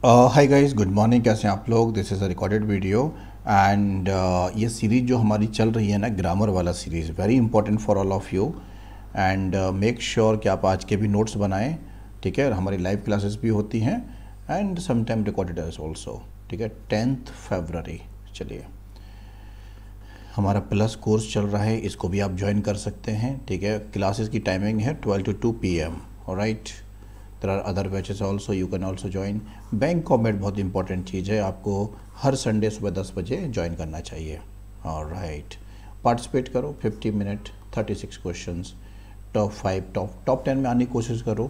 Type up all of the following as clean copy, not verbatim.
Hi guys, good morning. कैसे हैं आप लोग? This is a recorded video and ये सीरीज़ जो हमारी चल रही है ना, ग्रामर वाला series, very important for all of you. And make sure कि आप आज के भी नोट्स बनाएं, ठीक है। हमारी लाइव क्लासेस भी होती हैं and some time recorded as also, ठीक है। 10 फरवरी, चलिए, हमारा प्लस कोर्स चल रहा है, इसको भी आप ज्वाइन कर सकते हैं, ठीक है। क्लासेस की टाइमिंग है 12 to 2 PM, alright. There are other batches also, you can also join. Bank कॉमेट बहुत इंपॉर्टेंट चीज़ है, आपको हर संडे सुबह 10 बजे ज्वाइन करना चाहिए, ऑलराइट। पार्टिसिपेट करो, 50 मिनट, 36 क्वेश्चंस, टॉप 5 टॉप 10 में आने की कोशिश करो,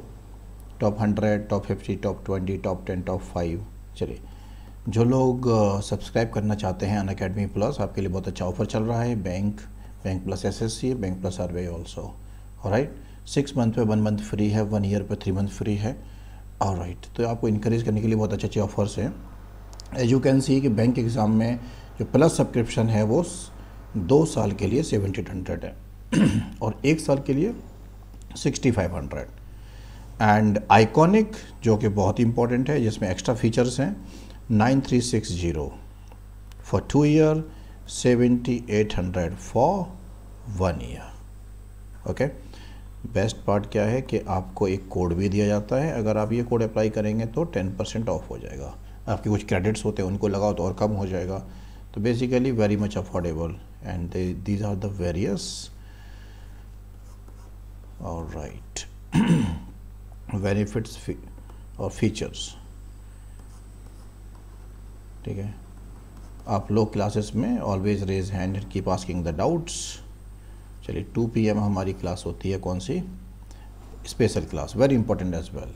top 100, top 50, top 20, top 10, top 5। चलिए, जो लोग सब्सक्राइब करना चाहते हैं अनअकैडमी प्लस, आपके लिए बहुत अच्छा ऑफर चल रहा है। Bank plus SSC, bank plus RBI also, alright. 6 month पे 1 मंथ फ्री है, 1 ईयर पे 3 मंथ फ्री है, ऑलराइट। तो आपको इनकरेज करने के लिए बहुत अच्छे अच्छे ऑफर्स हैं। एज यू कैन सी कि बैंक एग्ज़ाम में जो प्लस सब्सक्रिप्शन है वो 2 साल के लिए 1700 है और 1 साल के लिए 6500। एंड आइकॉनिक, जो कि बहुत इंपॉर्टेंट है, जिसमें एक्स्ट्रा फीचर्स हैं, 9360 for 2 year, 7800 for 1 year, okay. Best part क्या है कि आपको एक कोड भी दिया जाता है, अगर आप ये कोड अप्लाई करेंगे तो 10% ऑफ हो जाएगा। आपके कुछ क्रेडिट्स होते हैं, उनको लगाओ तो और कम हो जाएगा। तो basically very much affordable and these are the various, alright, benefits और फीचर्स, ठीक है। आप लोग क्लासेस में always raise hand and keep asking the doubts. चलिए, 2 PM हमारी क्लास होती है, कौन सी? Special class, very important as well.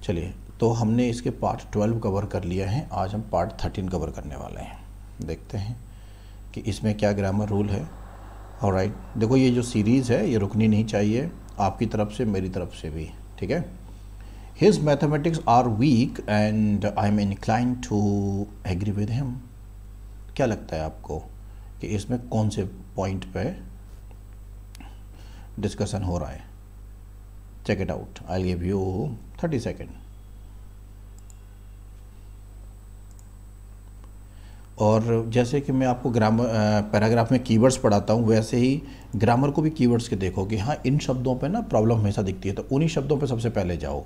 चलिए, तो हमने इसके पार्ट 12 कवर कर लिया है, आज हम पार्ट 13 कवर करने वाले हैं। देखते हैं कि इसमें क्या ग्रामर रूल है, ऑलराइट। देखो, ये जो सीरीज़ है ये रुकनी नहीं चाहिए, आपकी तरफ से, मेरी तरफ से भी, ठीक है। His mathematics are weak and I am inclined to agree with him। क्या लगता है आपको कि इसमें कौन से पॉइंट पे डिस्कशन हो रहा है? Check it out, I give you 30 second. और जैसे कि मैं आपको ग्रामर पैराग्राफ में कीवर्ड्स पढ़ाता हूँ, वैसे ही ग्रामर को भी कीवर्ड्स के देखो कि हाँ, इन शब्दों पे ना प्रॉब्लम हमेशा दिखती है, तो उन्हीं शब्दों पे सबसे पहले जाओ।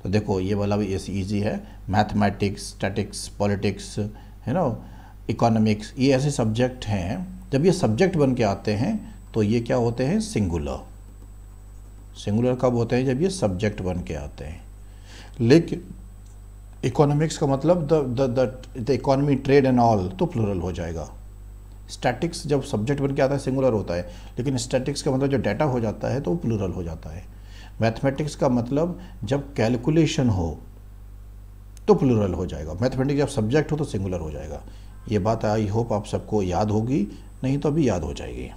तो देखो, ये वाला भी ऐसी ईजी है, मैथमेटिक्स, स्टैटिक्स, पॉलिटिक्स, है ना, इकोनॉमिक्स, ये ऐसे सब्जेक्ट हैं, जब ये सब्जेक्ट बन के आते हैं तो ये क्या होते हैं? सिंगुलर। सिंगुलर कब होते हैं? जब ये सब्जेक्ट बन के आते हैं। लेकिन इकोनॉमिक्स का मतलब the economy, trade and all, तो प्लूरल हो जाएगा। स्टैटिक्स जब सब्जेक्ट बन के आता है सिंगुलर होता है, लेकिन स्टैटिक्स का मतलब जो डाटा हो जाता है तो वो प्लूरल हो जाता है। मैथमेटिक्स का मतलब जब कैलकुलेशन हो तो प्लूरल हो जाएगा। मैथमेटिक्स जब सब्जेक्ट हो तो सिंगुलर हो जाएगा। ये बात आई होप आप सबको याद होगी, नहीं तो अभी याद हो जाएगी,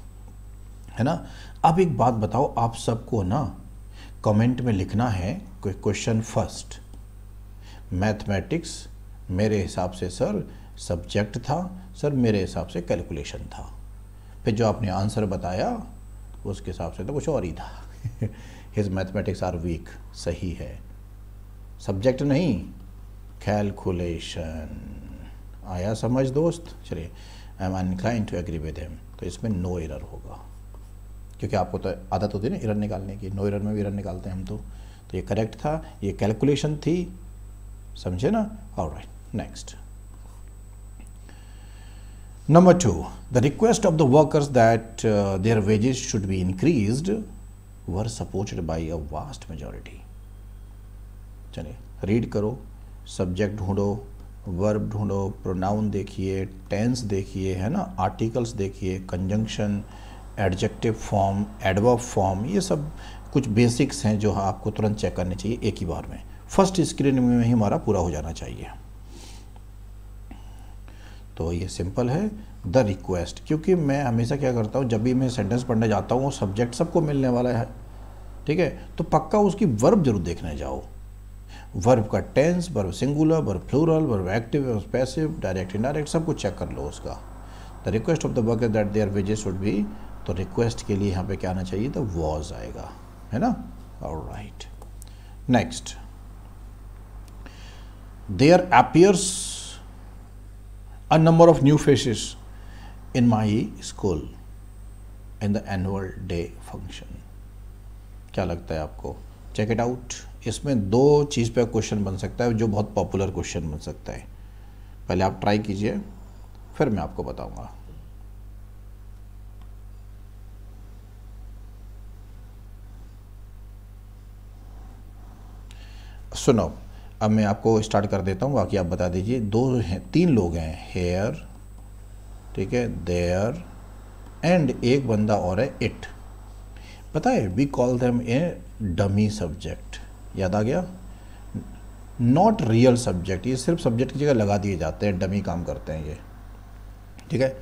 है ना। अब एक बात बताओ, आप सबको ना कमेंट में लिखना है क्वेश्चन फर्स्ट। मैथमेटिक्स मेरे हिसाब से सर सब्जेक्ट था, सर मेरे हिसाब से कैलकुलेशन था। फिर जो आपने आंसर बताया उसके हिसाब से तो कुछ और ही था। हिज मैथमेटिक्स आर वीक, सही है, सब्जेक्ट नहीं, कैलकुलेशन। आया समझ दोस्त? चलिए, I am inclined to agree with him, तो इसमें नो एरर होगा, क्योंकि आपको तो आदत होती है ना एरर निकालने की, नो एरर में भी एरर निकालते हैं हम तो ये करेक्ट था, ये कैलकुलेशन थी, समझे ना। Alright, next. Number 2, the request of the workers that their wages should be increased were supported by a vast majority. चलिए, रीड करो, सब्जेक्ट ढूंढो, वर्ब ढूंढो, प्रोनाउन देखिए, टेंस देखिए, है ना, आर्टिकल्स देखिए, conjunction, adjective form, adverb form, ये सब कुछ बेसिक्स हैं जो आपको तुरंत चेक करने चाहिए एक ही बार में। फर्स्ट स्क्रीन में ही हमारा पूरा हो जाना चाहिए। तो ये सिंपल है, द रिक्वेस्ट, क्योंकि मैं हमेशा क्या करता हूँ, जब भी मैं सेंटेंस पढ़ने जाता हूँ, वो सब्जेक्ट सबको मिलने वाला है, ठीक है, तो पक्का उसकी वर्ब जरूर देखने जाओ। वर्ब का tense, verb singular, verb plural, verb active, verb passive, direct indirect, सब कुछ चेक कर लो उसका। The request of the worker that their wages should be, तो रिक्वेस्ट के लिए यहाँ पे क्या आना चाहिए? तो वॉज आएगा, है ना। Alright, next. There appears a number of new faces in my school in the annual day function। क्या लगता है आपको? Check it out. इसमें दो चीज़ पे क्वेश्चन बन सकता है जो बहुत पॉपुलर क्वेश्चन बन सकता है। पहले आप ट्राई कीजिए, फिर मैं आपको बताऊंगा। सुनो, अब मैं आपको स्टार्ट कर देता हूँ, बाकी आप बता दीजिए। दो हैं, तीन लोग हैं, हेयर, ठीक है, देयर, एंड एक बंदा और है, इट। पता है, we call them a dummy subject. याद आ गया? Not real subject. ये सिर्फ सब्जेक्ट की जगह लगा दिए जाते हैं, डमी काम करते हैं ये, ठीक है।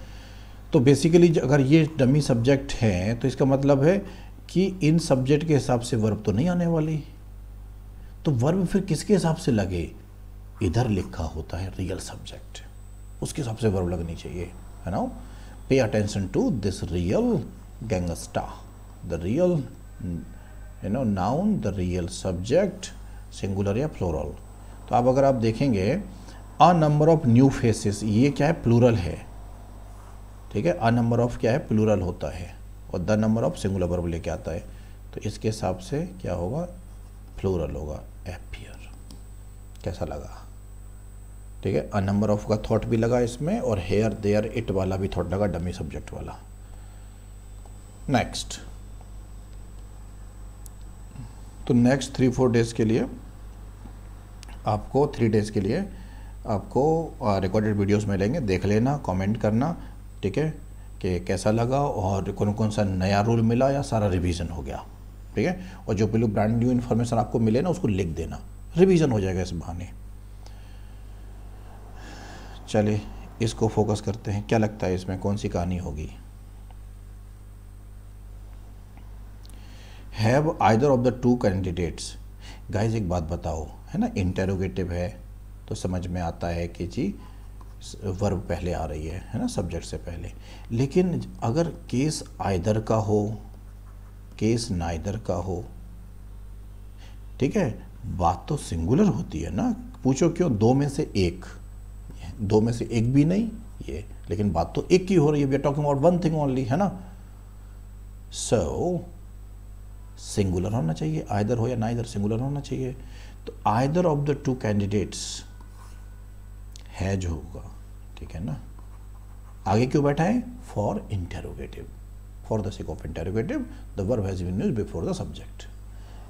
तो बेसिकली अगर ये डमी सब्जेक्ट हैं तो इसका मतलब है कि इन सब्जेक्ट के हिसाब से वर्ब तो नहीं आने वाली। तो वर्ब फिर किसके हिसाब से लगे? इधर लिखा होता है रियल सब्जेक्ट, उसके हिसाब से वर्ब लगनी चाहिए, है ना। Pay attention to this real gangsta, the real noun, the real subject, singular या प्लूरल। तो अब अगर आप देखेंगे, a number of new faces, ये क्या है? प्लूरल है, ठीक है। अ नंबर ऑफ क्या है? प्लूरल होता है, और the number of singular verb लेके आता है। तो इसके हिसाब से क्या होगा? प्लूरल होगा, एपियर। कैसा लगा? ठीक है, अ नंबर ऑफ का थॉट भी लगा इसमें, और हेयर, देयर, इट वाला भी थॉट लगा, डमी सब्जेक्ट वाला। नेक्स्ट, तो नेक्स्ट 3-4 डेज के लिए आपको, 3 डेज के लिए आपको रिकॉर्डेड वीडियोस मिलेंगे, देख लेना, कमेंट करना, ठीक है, कि कैसा लगा और कौन कौन सा नया रूल मिला या सारा रिवीजन हो गया, ठीक है। और जो बिल्कुल ब्रांड न्यू इन्फॉर्मेशन आपको मिले ना, उसको लिख देना, रिवीजन हो जाएगा इस बहाने। चलिए इसको फोकस करते हैं, क्या लगता है इसमें कौन सी कहानी होगी? Have either of the two candidates. Guys एक बात बताओ, है ना, इंटेरोगेटिव है तो समझ में आता है कि जी वर्ब पहले आ रही है ना, सब्जेक्ट से पहले। लेकिन अगर केस आइदर का हो, केस नाइदर का हो, ठीक है, बात तो सिंगुलर होती है ना। पूछो क्यों? दो में से एक, दो में से एक भी नहीं ये, लेकिन बात तो एक की हो रही है। We are talking about one thing only, है ना। सो सिंगुलर होना चाहिए, आइदर हो या नाइदर, सिंगुलर होना चाहिए। तो either of the two candidates है जो होगा, ठीक है ना। आगे क्यों बैठा है? For interrogative, for the sake of interrogative the verb has been used before the subject.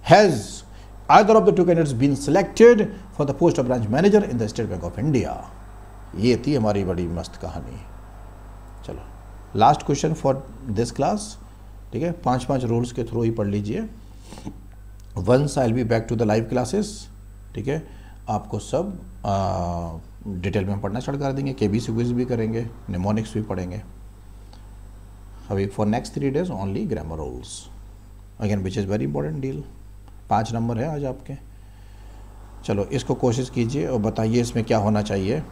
Has either of the two candidates been selected for the post of branch manager in the State Bank of India. ये थी हमारी बड़ी मस्त कहानी। चलो last question for this class, ठीक है। 5 rules के थ्रू ही पढ़ लीजिए। Once I will be back to the live classes, ठीक है। आपको सब डिटेल में पढ़ना स्टार्ट कर देंगे, केबीसी क्विज भी करेंगे, निमोनिक्स भी पढ़ेंगे। अभी for next 3 days only grammar rules again, which is very important deal. 5 number है आज आपके। चलो इसको कोशिश कीजिए और बताइए इसमें क्या होना चाहिए।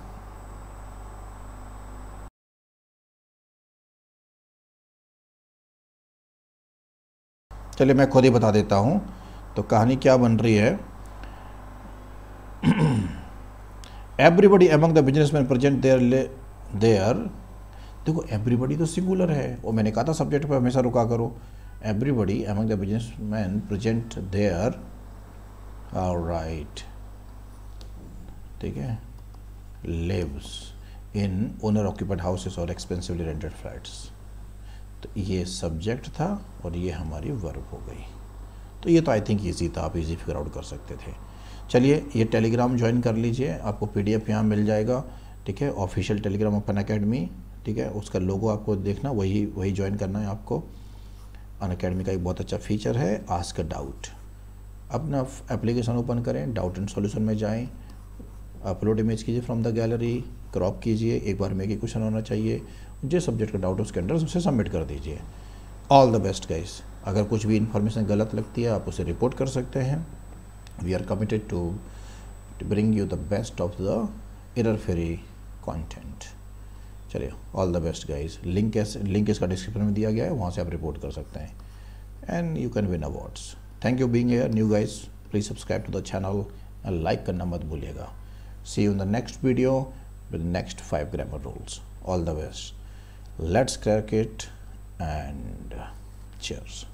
चलिए मैं खुद ही बता देता हूँ। तो कहानी क्या बन रही है? Everybody among the businessman present there, देखो एवरीबडी तो सिंगुलर है, और मैंने कहा था सब्जेक्ट पे हमेशा रुका करो। Everybody among the businessman present there, right, ठीक है, lives in owner occupied houses और एक्सपेंसिवली रेंटेड फ्लैट्स। तो ये सब्जेक्ट था और ये हमारी वर्ब हो गई। तो ये तो आई थिंक ईजी था, आप इजी फिगर आउट कर सकते थे। चलिए ये टेलीग्राम ज्वाइन कर लीजिए, आपको पीडीएफ यहाँ मिल जाएगा, ठीक है। ऑफिशियल टेलीग्राम ओपन अकेडमी, ठीक है, उसका लोगो आपको देखना, वही ज्वाइन करना है आपको। अनअकैडमी का एक बहुत अच्छा फीचर है, आस्क अ डाउट। अपना एप्लीकेशन ओपन करें, डाउट एंड सॉल्यूशन में जाएं, अपलोड इमेज कीजिए फ्रॉम द गैलरी, क्रॉप कीजिए, एक बार में एक ही क्वेश्चन होना चाहिए, जिस सब्जेक्ट का डाउट है उसके अंदर उसे सबमिट कर दीजिए। All the best guys. अगर कुछ भी इन्फॉर्मेशन गलत लगती है आप उसे रिपोर्ट कर सकते हैं। We are committed to bring you the best of the error free content. चलिए all the best guys. Link इसका डिस्क्रिप्शन में दिया गया है, वहाँ से आप रिपोर्ट कर सकते हैं and you can win awards. Thank you being here new guys. Please subscribe to the channel and like करना मत भूलिएगा। See you in the next video with the next 5 grammar rules. All the best. Let's crack it and cheers.